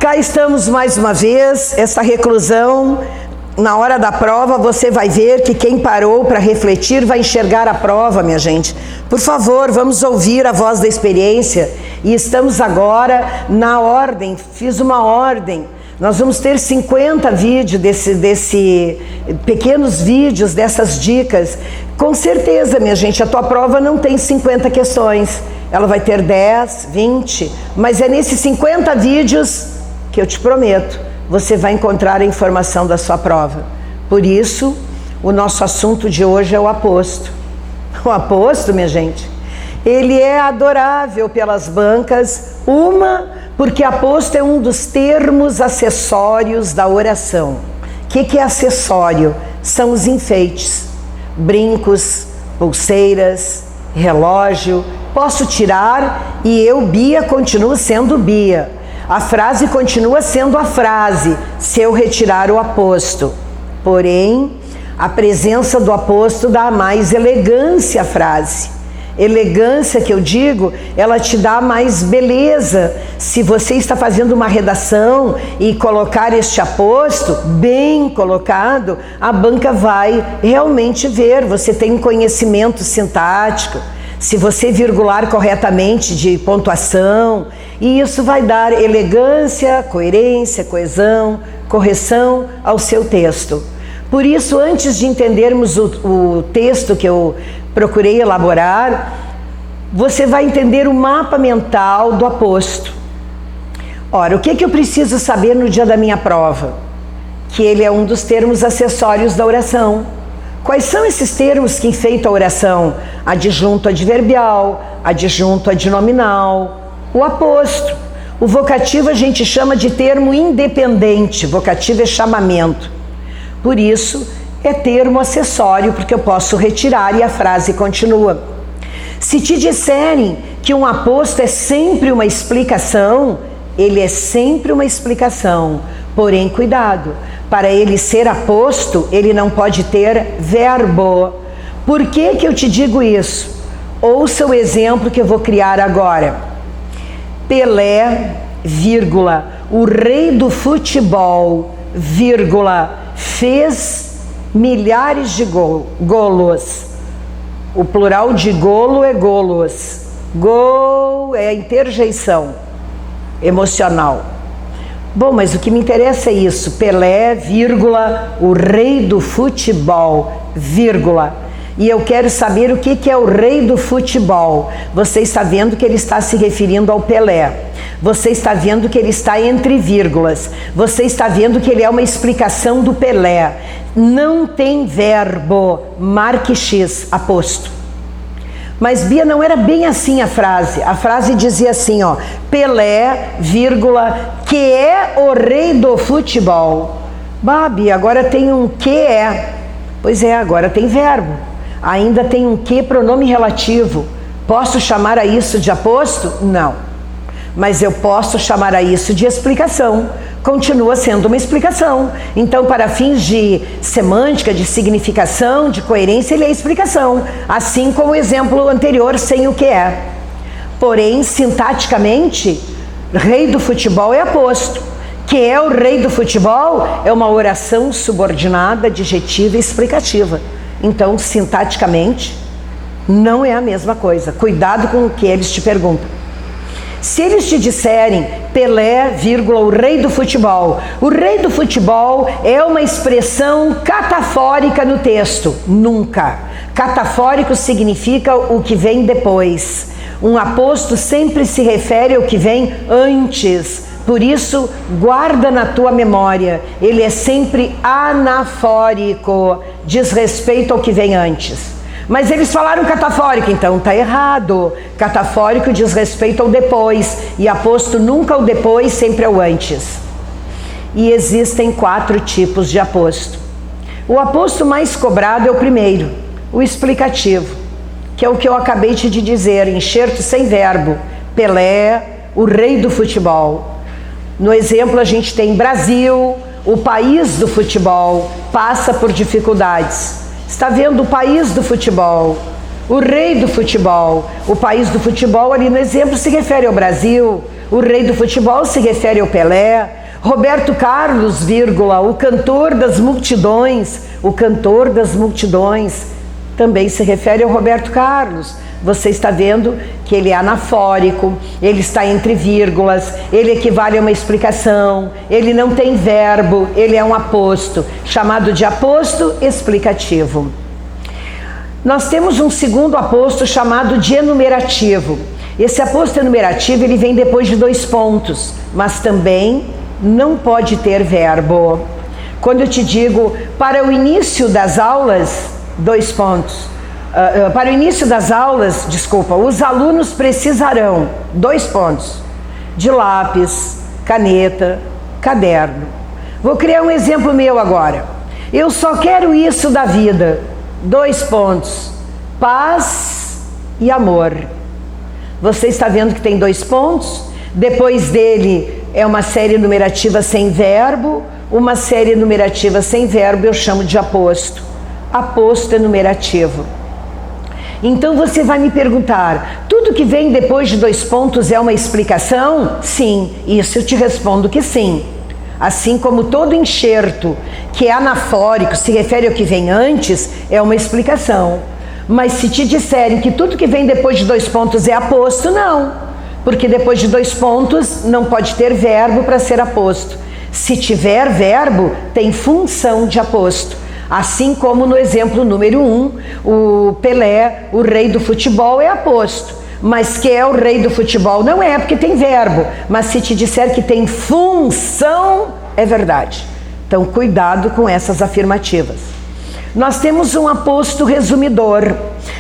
Cá estamos mais uma vez, essa reclusão. Na hora da prova você vai ver que quem parou para refletir vai enxergar a prova, minha gente. Por favor, vamos ouvir a voz da experiência. E estamos agora na ordem, fiz uma ordem. Nós vamos ter 50 vídeos pequenos vídeos dessas dicas. Com certeza, minha gente, a tua prova não tem 50 questões. Ela vai ter 10, 20, mas é nesses 50 vídeos que eu te prometo, você vai encontrar a informação da sua prova. Por isso, o nosso assunto de hoje é o aposto. O aposto, minha gente, ele é adorável pelas bancas, porque aposto é um dos termos acessórios da oração. O que é acessório? São os enfeites, brincos, pulseiras, relógio. Posso tirar e eu, Bia, continuo sendo Bia. A frase continua sendo a frase, se eu retirar o aposto. Porém, a presença do aposto dá mais elegância à frase. Elegância, que eu digo, ela te dá mais beleza. Se você está fazendo uma redação e colocar este aposto bem colocado, a banca vai realmente ver. Você tem um conhecimento sintático. Se você virgular corretamente de pontuação, e isso vai dar elegância, coerência, coesão, correção ao seu texto. Por isso, antes de entendermos o texto que eu procurei elaborar, você vai entender o mapa mental do aposto. Ora, o que eu preciso saber no dia da minha prova? Que ele é um dos termos acessórios da oração. Quais são esses termos que enfeitam a oração? Adjunto adverbial, adjunto adnominal, o aposto. O vocativo a gente chama de termo independente, vocativo é chamamento. Por isso, é termo acessório, porque eu posso retirar e a frase continua. Se te disserem que um aposto é sempre uma explicação, ele é sempre uma explicação. Porém, cuidado, para ele ser aposto, ele não pode ter verbo. Por que eu te digo isso? Ouça o exemplo que eu vou criar agora. Pelé, vírgula, o rei do futebol, vírgula, fez milhares de golos. O plural de golo é golos. Gol é a interjeição emocional. Bom, mas o que me interessa é isso. Pelé, vírgula, o rei do futebol, vírgula. E eu quero saber o que é o rei do futebol. Você está vendo que ele está se referindo ao Pelé. Você está vendo que ele está entre vírgulas. Você está vendo que ele é uma explicação do Pelé. Não tem verbo, marque X, aposto. Mas, Bia, não era bem assim a frase. A frase dizia assim, ó, Pelé, vírgula, que é o rei do futebol. Babi, agora tem um que é. Pois é, agora tem verbo. Ainda tem um que, pronome relativo. Posso chamar a isso de aposto? Não. Mas eu posso chamar a isso de explicação. Continua sendo uma explicação. Então, para fins de semântica, de significação, de coerência, ele é explicação. Assim como o exemplo anterior, sem o que é. Porém, sintaticamente, rei do futebol é aposto. Que é o rei do futebol é uma oração subordinada, adjetiva e explicativa. Então, sintaticamente, não é a mesma coisa. Cuidado com o que eles te perguntam. Se eles te disserem Pelé, vírgula, o rei do futebol. O rei do futebol é uma expressão catafórica no texto. Nunca. Catafórico significa o que vem depois. Um aposto sempre se refere ao que vem antes. Por isso, guarda na tua memória. Ele é sempre anafórico. Diz respeito ao que vem antes. Mas eles falaram catafórico, então tá errado. Catafórico diz respeito ao depois, e aposto nunca ao depois, sempre ao antes. E existem 4 tipos de aposto. O aposto mais cobrado é o primeiro, o explicativo, que é o que eu acabei de dizer, enxerto sem verbo. Pelé, o rei do futebol. No exemplo a gente tem Brasil, o país do futebol, passa por dificuldades. Está vendo o país do futebol, o rei do futebol. O país do futebol ali no exemplo se refere ao Brasil. o rei do futebol se refere ao Pelé. Roberto Carlos, vírgula, o cantor das multidões, o cantor das multidões, também se refere ao Roberto Carlos. Você está vendo que ele é anafórico, ele está entre vírgulas, ele equivale a uma explicação, ele não tem verbo, ele é um aposto, chamado de aposto explicativo. Nós temos um segundo aposto chamado de enumerativo. Esse aposto enumerativo ele vem depois de 2 pontos, mas também não pode ter verbo. Quando eu te digo para o início das aulas, 2 pontos. Para o início das aulas, os alunos precisarão, 2 pontos, de lápis, caneta, caderno. Vou criar um exemplo meu agora. Eu só quero isso da vida, 2 pontos, paz e amor. Você está vendo que tem 2 pontos, depois dele é uma série numerativa sem verbo, uma série numerativa sem verbo eu chamo de aposto. Aposto enumerativo. Então você vai me perguntar, tudo que vem depois de 2 pontos é uma explicação? Sim, isso eu te respondo que sim. Assim como todo enxerto que é anafórico se refere ao que vem antes, é uma explicação. Mas se te disserem que tudo que vem depois de 2 pontos é aposto, não. Porque depois de 2 pontos não pode ter verbo para ser aposto. Se tiver verbo, tem função de aposto. Assim como no exemplo número 1, o Pelé, o rei do futebol, é aposto. Mas que é o rei do futebol não é, porque tem verbo. Mas se te disser que tem função, é verdade. Então, cuidado com essas afirmativas. Nós temos um aposto resumidor.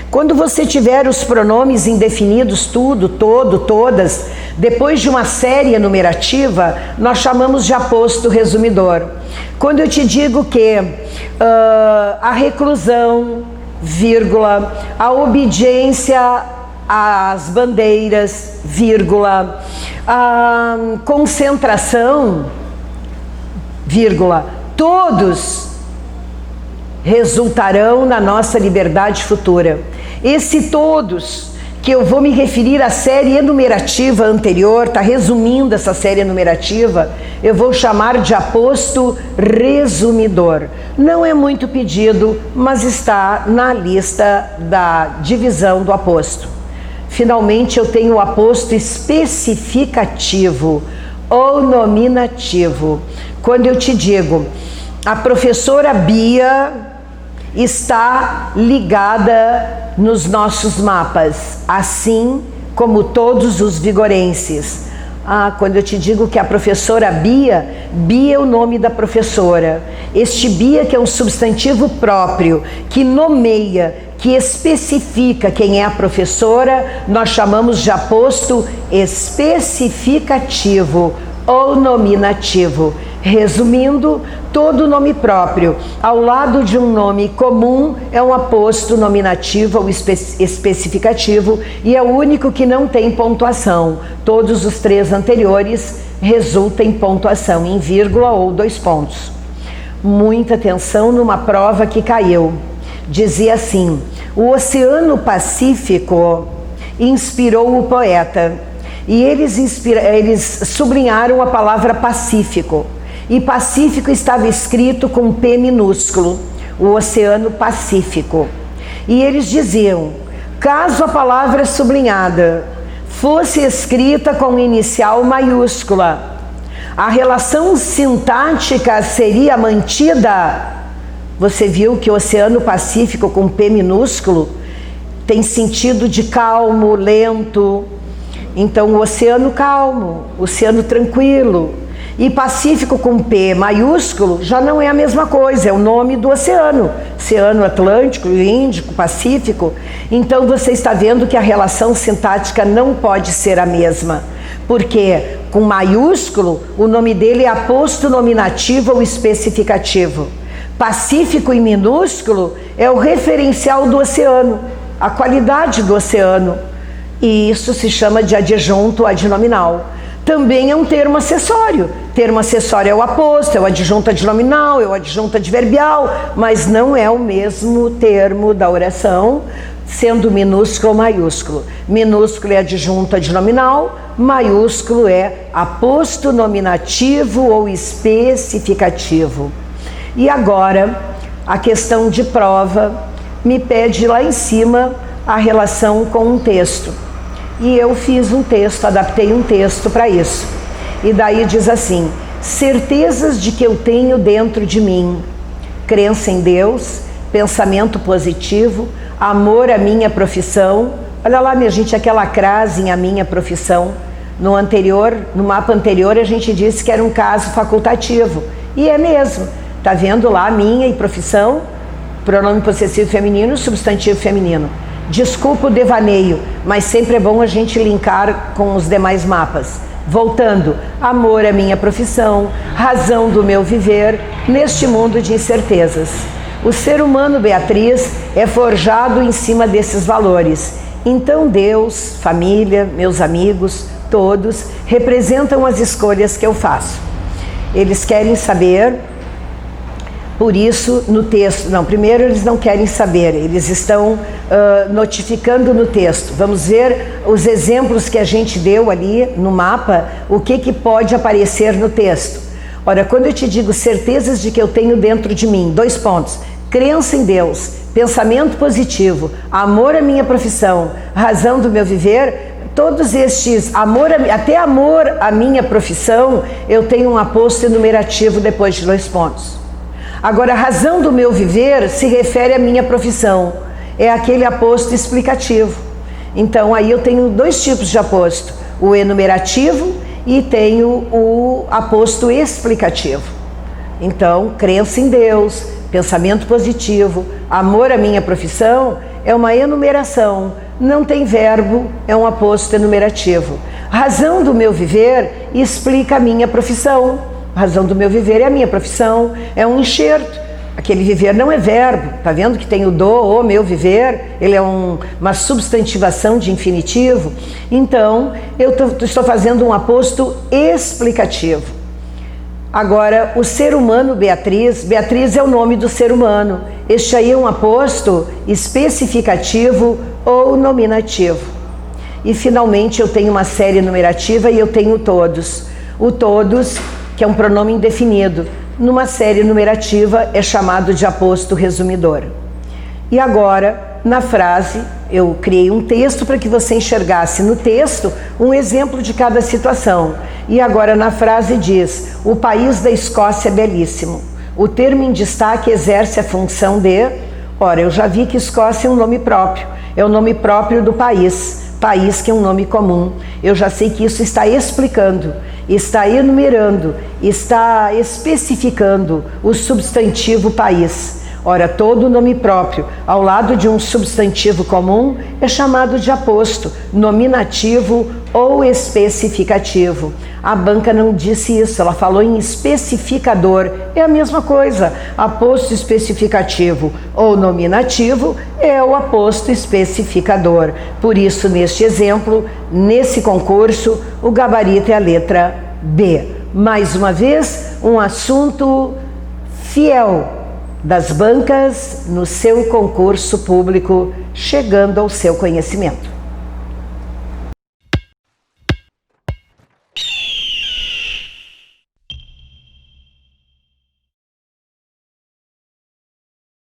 Quando você tiver os pronomes indefinidos, tudo, todo, todas, depois de uma série enumerativa, nós chamamos de aposto resumidor. Quando eu te digo que a reclusão, vírgula, a obediência às bandeiras, vírgula, a concentração, vírgula, todos resultarão na nossa liberdade futura. Esse todos, que eu vou me referir à série enumerativa anterior, está resumindo essa série enumerativa, eu vou chamar de aposto resumidor. Não é muito pedido, mas está na lista da divisão do aposto. Finalmente, eu tenho o aposto especificativo ou nominativo. Quando eu te digo, a professora Bia está ligada nos nossos mapas, assim como todos os vigorenses. Quando eu te digo que a professora Bia, Bia é o nome da professora. Este Bia, que é um substantivo próprio, que nomeia, que especifica quem é a professora, nós chamamos de aposto especificativo ou nominativo. Resumindo, todo nome próprio ao lado de um nome comum é um aposto nominativo ou especificativo e é o único que não tem pontuação. Todos os 3 anteriores resultam em pontuação, em vírgula ou 2 pontos. Muita atenção numa prova que caiu. Dizia assim: o Oceano Pacífico inspirou o poeta. E eles sublinharam a palavra Pacífico. E Pacífico estava escrito com P minúsculo, o Oceano Pacífico. E eles diziam, caso a palavra sublinhada fosse escrita com inicial maiúscula, a relação sintática seria mantida. Você viu que o Oceano Pacífico com P minúsculo tem sentido de calmo, lento. Então, o oceano calmo, o oceano tranquilo. E Pacífico com P maiúsculo já não é a mesma coisa, é o nome do oceano. Oceano Atlântico, Índico, Pacífico. Então, você está vendo que a relação sintática não pode ser a mesma. Porque com maiúsculo, o nome dele é aposto nominativo ou especificativo. Pacífico em minúsculo é o referencial do oceano, a qualidade do oceano. E isso se chama de adjunto adnominal. Também é um termo acessório. Termo acessório é o aposto, é o adjunto adnominal, é o adjunto adverbial, mas não é o mesmo termo da oração, sendo minúsculo ou maiúsculo. Minúsculo é adjunto adnominal, maiúsculo é aposto nominativo ou especificativo. E agora, a questão de prova me pede lá em cima a relação com um texto. E eu fiz um texto, adaptei um texto para isso. E daí diz assim: certezas de que eu tenho dentro de mim, crença em Deus, pensamento positivo, amor à minha profissão. Olha lá, minha gente, aquela crase em a minha profissão. No mapa anterior, a gente disse que era um caso facultativo. E é mesmo. Tá vendo lá, minha e profissão, pronome possessivo feminino, substantivo feminino. Desculpa o devaneio, mas sempre é bom a gente linkar com os demais mapas. Voltando, amor à minha profissão, razão do meu viver neste mundo de incertezas. O ser humano, Beatriz, é forjado em cima desses valores. Então Deus, família, meus amigos, todos, representam as escolhas que eu faço. Eles querem saber, por isso no texto, não, primeiro eles não querem saber, eles estão notificando no texto. Vamos ver os exemplos que a gente deu ali no mapa, o que pode aparecer no texto. Ora, quando eu te digo certezas de que eu tenho dentro de mim, 2 pontos, crença em Deus, pensamento positivo, amor à minha profissão, razão do meu viver, todos estes, até amor à minha profissão, eu tenho um aposto enumerativo depois de 2 pontos. Agora, a razão do meu viver se refere à minha profissão, é aquele aposto explicativo. Então, aí eu tenho 2 tipos de aposto, o enumerativo e tenho o aposto explicativo. Então, crença em Deus, pensamento positivo, amor à minha profissão, é uma enumeração, não tem verbo, é um aposto enumerativo. Razão do meu viver explica a minha profissão. A razão do meu viver é a minha profissão, é um enxerto. Aquele viver não é verbo, tá vendo que tem o do, o meu viver, ele é uma substantivação de infinitivo. Então, eu estou fazendo um aposto explicativo. Agora, o ser humano Beatriz, Beatriz é o nome do ser humano. Este aí é um aposto especificativo ou nominativo. E finalmente eu tenho uma série numerativa e eu tenho todos. O todos, que é um pronome indefinido, numa série numerativa é chamado de aposto resumidor. E agora, na frase, eu criei um texto para que você enxergasse no texto um exemplo de cada situação. E agora na frase diz: o país da Escócia é belíssimo. O termo em destaque exerce a função de... Ora, eu já vi que Escócia é um nome próprio. É o nome próprio do país. País que é um nome comum. Eu já sei que isso está explicando, está enumerando, está especificando o substantivo país. Ora, todo nome próprio ao lado de um substantivo comum é chamado de aposto, nominativo ou especificativo. A banca não disse isso, ela falou em especificador. É a mesma coisa. Aposto especificativo ou nominativo é o aposto especificador. Por isso, neste exemplo, nesse concurso, o gabarito é a letra B. Mais uma vez, um assunto fiel das bancas no seu concurso público, chegando ao seu conhecimento.